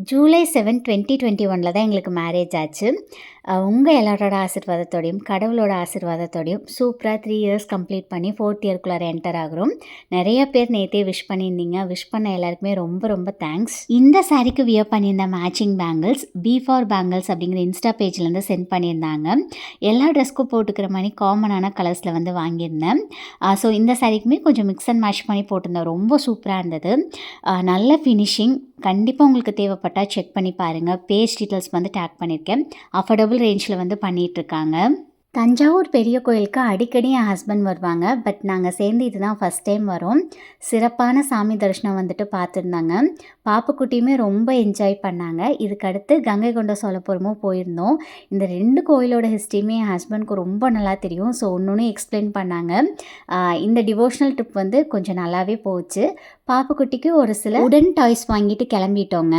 ஜூலை 7, 2021 தான் எங்களுக்கு மேரேஜ் ஆச்சு. உங்கள் எல்லாரோட ஆசீர்வாதத்தோடையும், கடவுளோட ஆசீர்வாதத்தோடையும் சூப்பரா 3 இயர்ஸ் கம்ப்ளீட் பண்ணி 4த் இயர்க்குள்ளார என்டர் ஆகுறோம். நிறைய பேர் நேத்தே விஷ் பண்ணியிருந்தீங்க. விஷ் பண்ண எல்லாருக்குமே ரொம்ப ரொம்ப தேங்க்ஸ். இந்த சாரீக்கு வியர் பண்ணியிருந்த மேட்சிங் பேங்கிள்ஸ் B4 பேங்கிள்ஸ் அப்படிங்கிற இன்ஸ்டா பேஜ்லேருந்து சென்ட் பண்ணியிருந்தாங்க. எல்லா ட்ரெஸ்க்கும் போட்டுக்கிற மாதிரி காமனான கலர்ஸில் வந்து வாங்கியிருந்தேன். ஸோ இந்த சாரீக்குமே கொஞ்சம் மிக்ஸ் அண்ட் மேட்ச் பண்ணி போட்டிருந்தேன். ரொம்ப சூப்பராக இருந்தது. நல்ல ஃபினிஷிங். கண்டிப்பாக உங்களுக்கு தேவைப்பட்டால் செக் பண்ணி பாருங்கள். பேஜ் டீட்டெயில்ஸ் வந்து டேக் பண்ணியிருக்கேன். அஃபோர்டபுள் ரேஞ்சில் வந்து பண்ணிகிட்ருக்காங்க. தஞ்சாவூர் பெரிய கோயிலுக்கு அடிக்கடி என் ஹஸ்பண்ட் வருவாங்க. பட் நாங்கள் சேர்ந்து இதுதான் ஃபஸ்ட் டைம் வரோம். சிறப்பான சாமி தரிசனம் வந்துட்டு பார்த்துருந்தாங்க. பாப்புக்குட்டியுமே ரொம்ப என்ஜாய் பண்ணாங்க. இதுக்கடுத்து கங்கை கொண்ட சோழபுரமும் போயிருந்தோம். இந்த 2 கோயிலோட ஹிஸ்ட்ரியுமே என் ஹஸ்பண்ட்க்கு ரொம்ப நல்லா தெரியும். ஸோ ஒன்று எக்ஸ்பிளைன் பண்ணாங்க. இந்த டிவோஷனல் ட்ரிப் வந்து கொஞ்சம் நல்லாவே போச்சு. பாப்புக்குட்டிக்கு ஒரு சில உடன் டாய்ஸ் வாங்கிட்டு கிளம்பிட்டோங்க.